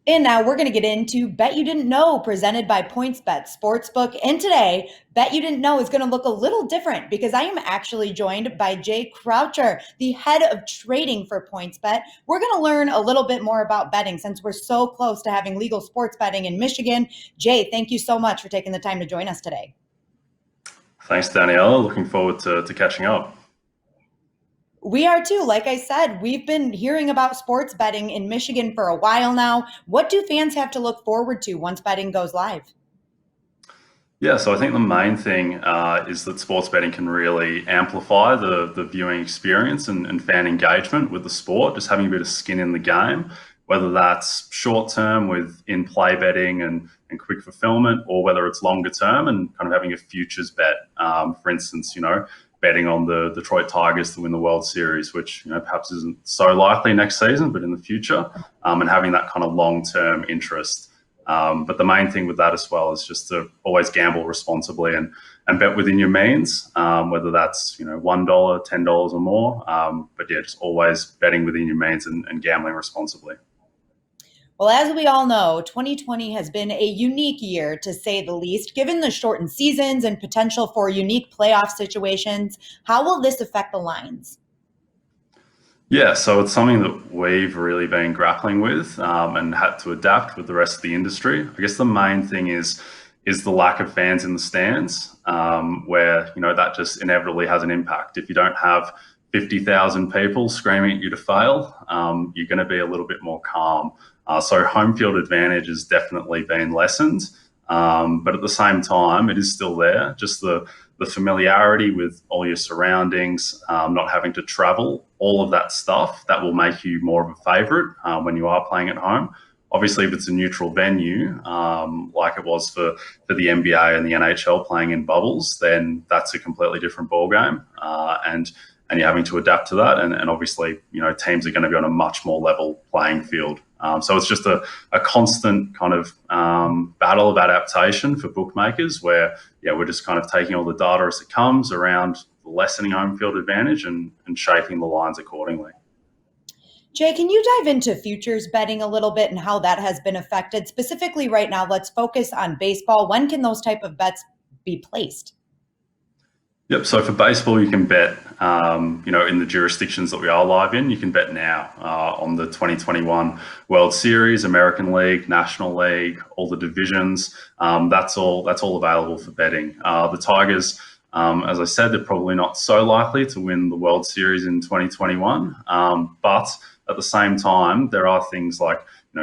And now we're going to get into Bet You Didn't Know, presented by PointsBet Sportsbook. And today, Bet You Didn't Know is going to look a little different because I am actually joined by Jay Croucher, the head of trading for PointsBet. We're going to learn a little bit more about betting since we're so close to having legal sports betting in Michigan. Jay, thank you so much for taking the time to join us today. Thanks, Daniella. Looking forward to catching up. We are too. Like I said, we've been hearing about sports betting in Michigan for a while now. What do fans have to look forward to once betting goes live? Yeah, so I think the main thing is that sports betting can really amplify the viewing experience and fan engagement with the sport, just having a bit of skin in the game, whether that's short term with in-play betting and quick fulfillment, or whether it's longer term and kind of having a futures bet. For instance, betting on the Detroit Tigers to win the World Series, which perhaps isn't so likely next season, but in the future, and having that kind of long-term interest. But the main thing with that as well is just to always gamble responsibly and bet within your means, whether that's $1, $10 or more. But yeah, just always betting within your means and gambling responsibly. Well, as we all know, 2020 has been a unique year, to say the least, given the shortened seasons and potential for unique playoff situations. How will this affect the lines? Yeah, so it's something that we've really been grappling with and had to adapt with the rest of the industry. I guess the main thing is the lack of fans in the stands, where that just inevitably has an impact. If you don't have 50,000 people screaming at you to fail, you're going to be a little bit more calm. So home field advantage has definitely been lessened, but at the same time, it is still there. Just the familiarity with all your surroundings, not having to travel, all of that stuff, that will make you more of a favourite when you are playing at home. Obviously, if it's a neutral venue, like it was for the NBA and the NHL playing in bubbles, then that's a completely different ballgame. And you're having to adapt to that. And obviously, teams are going to be on a much more level playing field. So it's just a constant kind of battle of adaptation for bookmakers where, we're just kind of taking all the data as it comes around lessening home field advantage and shaping the lines accordingly. Jay, can you dive into futures betting a little bit and how that has been affected? Specifically right now, let's focus on baseball. When can those type of bets be placed? Yep. So for baseball, you can bet, in the jurisdictions that we are live in, you can bet now on the 2021 World Series, American League, National League, all the divisions. That's all available for betting. The Tigers, as I said, they're probably not so likely to win the World Series in 2021. But at the same time, there are things like,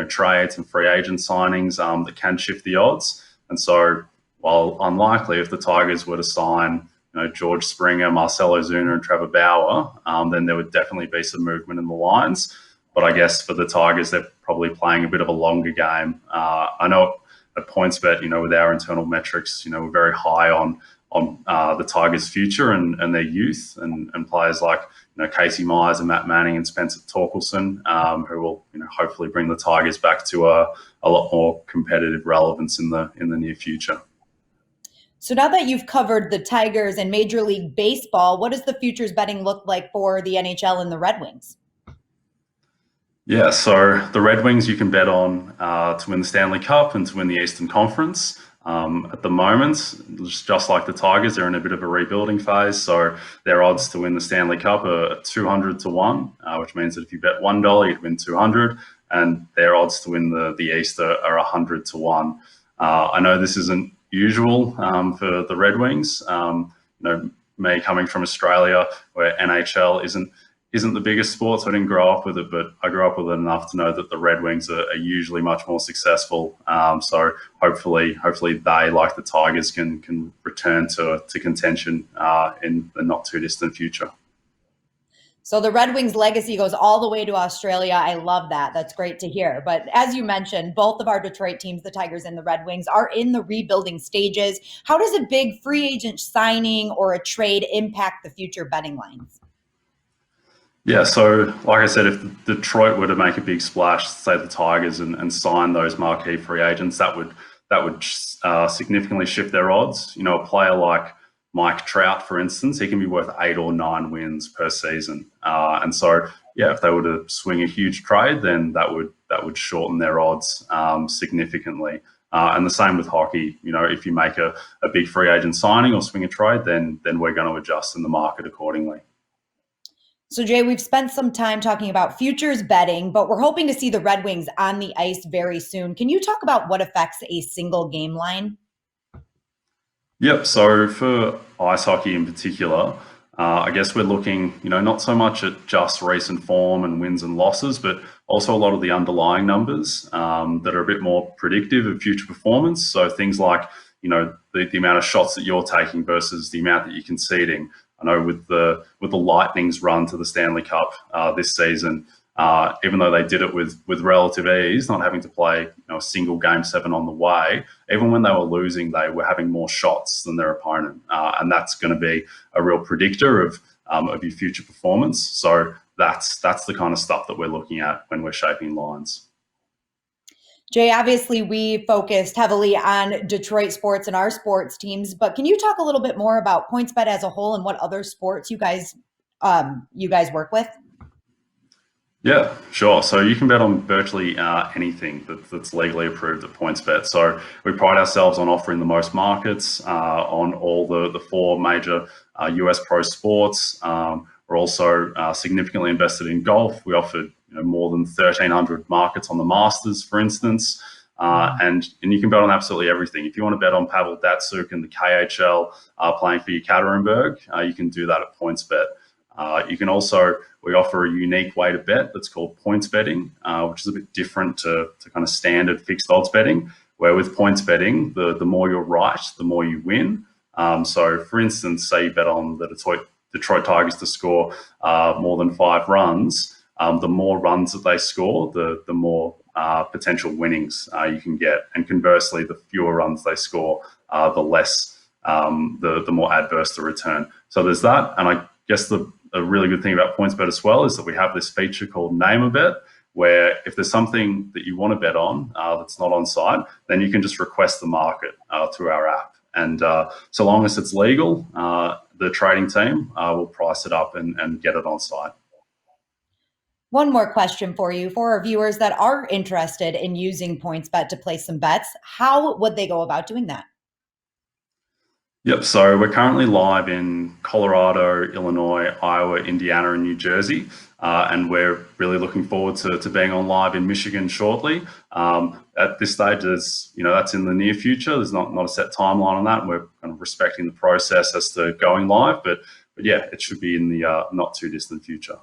trades and free agent signings that can shift the odds. And so while unlikely, if the Tigers were to sign George Springer, Marcell Ozuna, and Trevor Bauer, then there would definitely be some movement in the lines. But I guess for the Tigers, they're probably playing a bit of a longer game. I know at PointsBet, with our internal metrics, we're very high on the Tigers' future and their youth and players like Casey Myers and Matt Manning and Spencer Torkelson, who will hopefully bring the Tigers back to a lot more competitive relevance in the near future. So now that you've covered the Tigers and Major League Baseball, what does the futures betting look like for the NHL and the Red Wings? Yeah, so the Red Wings you can bet on to win the Stanley Cup and to win the Eastern Conference. At the moment, just like the Tigers, they're in a bit of a rebuilding phase. So their odds to win the Stanley Cup are 200 to 1, which means that if you bet $1, you'd win 200, and their odds to win the East are 100 to 1. I know this isn't usual for the Red Wings. Me coming from Australia, where NHL isn't the biggest sport, so I didn't grow up with it, but I grew up with it enough to know that the Red Wings are usually much more successful. So hopefully they, like the Tigers, can return to contention in the not too distant future. So the Red Wings legacy goes all the way to Australia. I love that. That's great to hear. But as you mentioned, both of our Detroit teams, the Tigers and the Red Wings, are in the rebuilding stages. How does a big free agent signing or a trade impact the future betting lines? Yeah, so like I said, if Detroit were to make a big splash, say the Tigers, and sign those marquee free agents, that would significantly shift their odds. A player like Mike Trout, for instance, he can be worth 8 or 9 wins per season. And so, if they were to swing a huge trade, then that would that would shorten their odds significantly. And the same with hockey. If you make a big free agent signing or swing a trade, then we're going to adjust in the market accordingly. So, Jay, we've spent some time talking about futures betting, but we're hoping to see the Red Wings on the ice very soon. Can you talk about what affects a single game line? Yep. So for ice hockey in particular, I guess we're looking, not so much at just recent form and wins and losses, but also a lot of the underlying numbers that are a bit more predictive of future performance. So things like, the amount of shots that you're taking versus the amount that you're conceding. I know with the Lightning's run to the Stanley Cup this season, even though they did it with relative ease, not having to play a single game 7 on the way, even when they were losing, they were having more shots than their opponent, and that's going to be a real predictor of your future performance. So that's the kind of stuff that we're looking at when we're shaping lines. Jay, obviously we focused heavily on Detroit sports and our sports teams, but can you talk a little bit more about PointsBet as a whole and what other sports you guys work with? Yeah, sure. So you can bet on virtually anything that's legally approved at PointsBet. So we pride ourselves on offering the most markets on all the 4 major US pro sports. We're also significantly invested in golf. We offered more than 1,300 markets on the Masters, for instance. And you can bet on absolutely everything. If you want to bet on Pavel Datsuk and the KHL playing for Yekaterinburg, you can do that at PointsBet. You can also, we offer a unique way to bet that's called points betting, which is a bit different to kind of standard fixed odds betting, where with points betting, the more you're right, the more you win. So for instance, say you bet on the Detroit Tigers to score more than 5 runs, the more runs that they score, the more potential winnings you can get. And conversely, the fewer runs they score, the less, the more adverse the return. So there's that. And I guess a really good thing about PointsBet as well is that we have this feature called Name a Bet, where if there's something that you want to bet on that's not on site, then you can just request the market through our app. And so long as it's legal, the trading team will price it up and get it on site. One more question for you. For our viewers that are interested in using PointsBet to place some bets, how would they go about doing that? Yep, so we're currently live in Colorado, Illinois, Iowa, Indiana, and New Jersey, and we're really looking forward to being on live in Michigan shortly. At this stage, that's in the near future. There's not a set timeline on that. We're kind of respecting the process as to going live, but yeah, it should be in the not too distant future.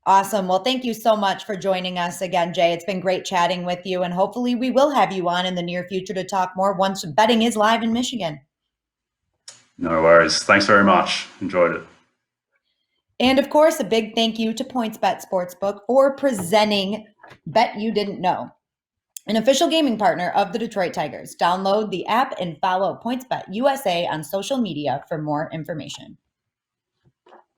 Awesome. Well, thank you so much for joining us again, Jay. It's been great chatting with you, and hopefully we will have you on in the near future to talk more once betting is live in Michigan. No worries. Thanks very much. Enjoyed it. And of course, a big thank you to PointsBet Sportsbook for presenting Bet You Didn't Know, an official gaming partner of the Detroit Tigers. Download the app and follow PointsBet USA on social media for more information.